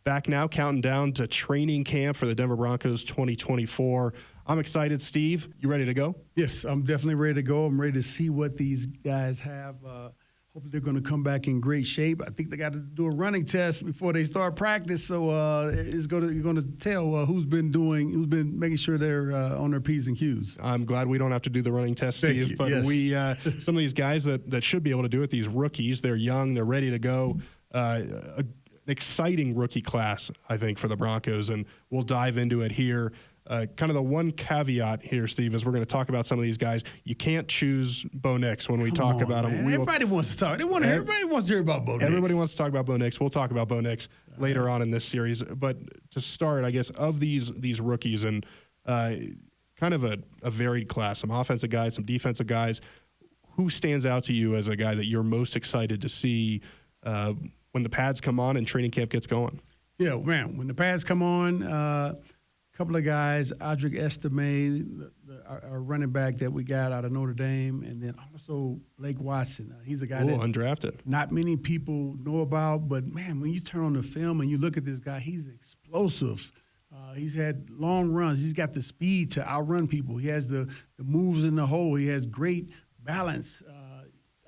back now, counting down to training camp for the Denver Broncos 2024. I'm excited. Steve, you ready to go? Yes, I'm definitely ready to go. I'm ready to see what these guys have. Hopefully they're going to come back in great shape. I think they got to do a running test before they start practice, so you're going to tell who's been making sure they're on their P's and Q's. I'm glad we don't have to do the running test, Steve. But yes. we some of these guys that should be able to do it, these rookies, they're young, they're ready to go. An exciting rookie class, I think, for the Broncos, and we'll dive into it here. Kind of the one caveat here, Steve, is we're going to talk about some of these guys. You can't choose Bo Nix when we talk about them. Everybody wants to talk. Everybody wants to hear about Bo Nix. Everybody wants to talk about Bo Nix. We'll talk about Bo Nix later on in this series. But to start, I guess, of these rookies and kind of a varied class, some offensive guys, some defensive guys, who stands out to you as a guy that you're most excited to see when the pads come on and training camp gets going? Yeah, man, when the pads come on, couple of guys, Aric Estime, our running back that we got out of Notre Dame, and then also Blake Watson. He's a guy that undrafted. Not many people know about, but, man, when you turn on the film and you look at this guy, he's explosive. He's had long runs. He's got the speed to outrun people. He has the moves in the hole. He has great balance.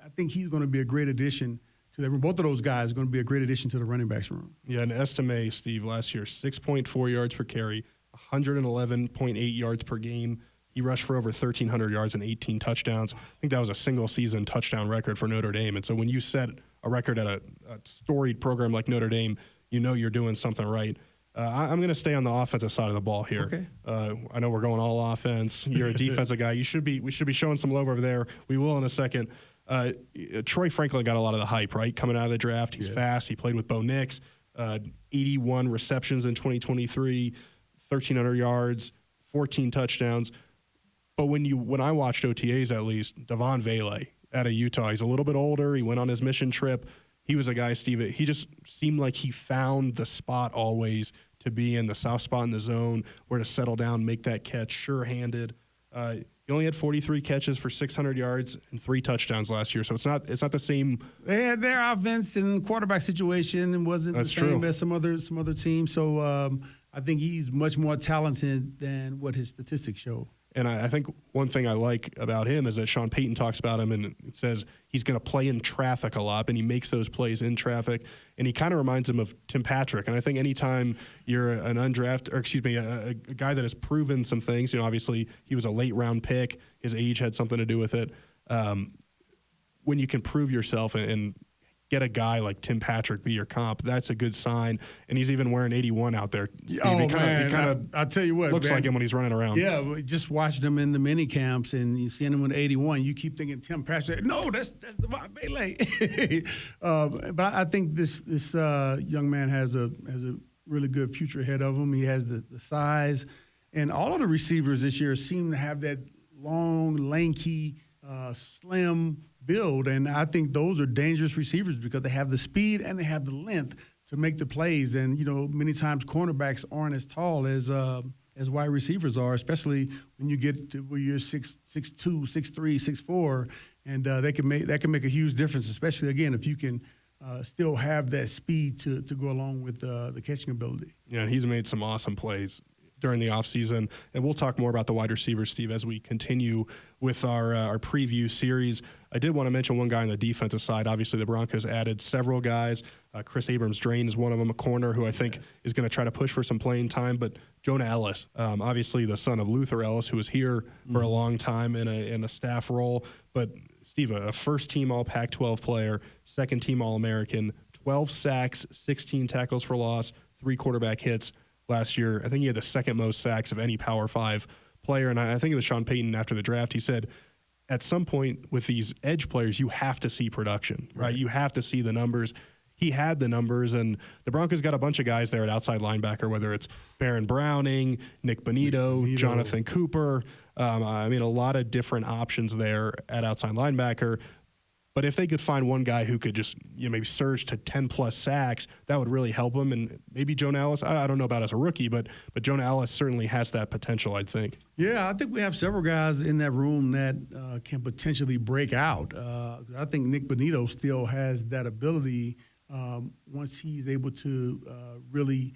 I think he's going to be a great addition to the room. Both of those guys are going to be a great addition to the running backs room. Yeah, and Estime, Steve, last year, 6.4 yards per carry, 111.8 yards per game. He rushed for over 1,300 yards and 18 touchdowns. I think that was a single-season touchdown record for Notre Dame. And so when you set a record at a storied program like Notre Dame, you know you're doing something right. I'm going to stay on the offensive side of the ball here. Okay. I know we're going all offense. You're a defensive guy. We should be showing some love over there. We will in a second. Troy Franklin got a lot of the hype, right, coming out of the draft. He's fast. He played with Bo Nix. 81 receptions in 2023. 1,300 yards, 14 touchdowns. But when I watched OTAs, at least, Devon Vele out of Utah, he's a little bit older. He went on his mission trip. He was a guy, Steve, he just seemed like he found the spot always to be in, the soft spot in the zone, where to settle down, make that catch, sure-handed. He only had 43 catches for 600 yards and 3 touchdowns last year, so it's not the same. They had their offense and quarterback situation and wasn't the same as some other teams. So I think he's much more talented than what his statistics show. And I think one thing I like about him is that Sean Payton talks about him, and it says he's going to play in traffic a lot, and he makes those plays in traffic. And he kind of reminds him of Tim Patrick. And I think anytime you're an undrafted, or excuse me, a guy that has proven some things, obviously he was a late round pick. His age had something to do with it. When you can prove yourself and get a guy like Tim Patrick be your comp, that's a good sign. And he's even wearing 81 out there. Steve. I'll tell you what, looks like him when he's running around. Yeah, we just watched him in the mini camps, and you see him with 81. You keep thinking Tim Patrick. No, that's Devon Vele. But I think this young man has a really good future ahead of him. He has the size, and all of the receivers this year seem to have that long, lanky, slim build, and I think those are dangerous receivers because they have the speed and they have the length to make the plays. And many times cornerbacks aren't as tall as wide receivers are, especially when you get to where you're 6'2", 6'3", 6'4", and that can make a huge difference, especially again if you can still have that speed to go along with the catching ability. Yeah, and he's made some awesome plays during the offseason, and we'll talk more about the wide receivers, Steve, as we continue with our preview series. I did want to mention one guy on the defensive side. Obviously, the Broncos added several guys. Chris Abrams-Drain is one of them, a corner who I think is going to try to push for some playing time. But Jonah Ellis, obviously the son of Luther Ellis, who was here for a long time in a staff role. But, Steve, a first-team All-Pac-12 player, second-team All-American, 12 sacks, 16 tackles for loss, 3 quarterback hits last year. I think he had the second most sacks of any Power 5 player. And I think it was Sean Payton after the draft. He said, at some point with these edge players, you have to see production, right? You have to see the numbers. He had the numbers, and the Broncos got a bunch of guys there at outside linebacker, whether it's Baron Browning, Nick Bonito, Jonathan Cooper. A lot of different options there at outside linebacker. But if they could find one guy who could just maybe surge to 10-plus sacks, that would really help him. And maybe Jonah Ellis, I don't know about as a rookie, but Jonah Ellis certainly has that potential, I think. Yeah, I think we have several guys in that room that can potentially break out. I think Nick Bonito still has that ability once he's able to really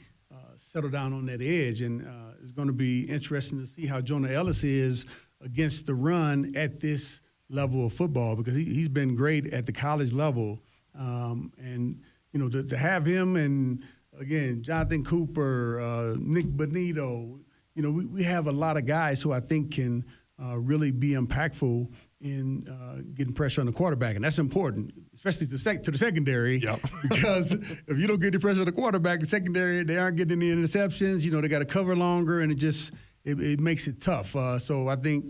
settle down on that edge. And it's going to be interesting to see how Jonah Ellis is against the run at this level of football, because he's been great at the college level. And, to have him and, again, Jonathan Cooper, Nick Bonito, we have a lot of guys who I think can really be impactful in getting pressure on the quarterback. And that's important, especially to the secondary. Yep. Because if you don't get the pressure on the quarterback, the secondary, they aren't getting any interceptions. They got to cover longer, and it makes it tough. So I think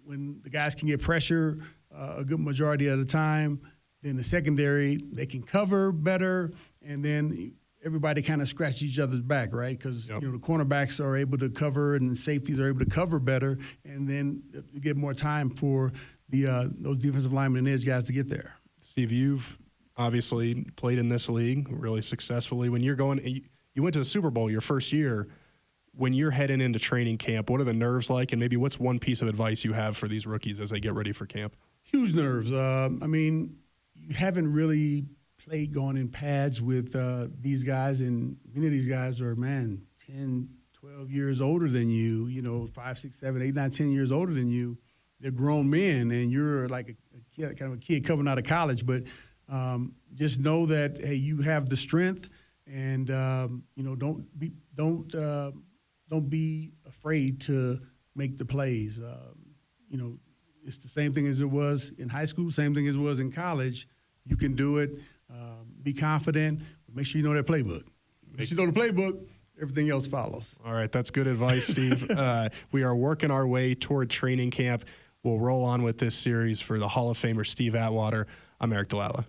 when the guys can get pressure a good majority of the time, then the secondary, they can cover better, and then everybody kind of scratches each other's back, right? Because the cornerbacks are able to cover and the safeties are able to cover better, and then you get more time for those defensive linemen and edge guys to get there. Steve, you've obviously played in this league really successfully. When you're you went to the Super Bowl your first year. When you're heading into training camp, what are the nerves like, and maybe what's one piece of advice you have for these rookies as they get ready for camp? Huge nerves. You haven't really played going in pads with these guys, and many of these guys are, 10, 12 years older than you, 5, 6, 7, 8, 9, 10 years older than you. They're grown men, and you're like a kid coming out of college. But just know that, hey, you have the strength, and don't be afraid to make the plays. It's the same thing as it was in high school, same thing as it was in college. You can do it. Be confident. But make sure you know that playbook. Once you know the playbook, everything else follows. All right, that's good advice, Steve. We are working our way toward training camp. We'll roll on with this series for the Hall of Famer Steve Atwater. I'm Aric DiLalla.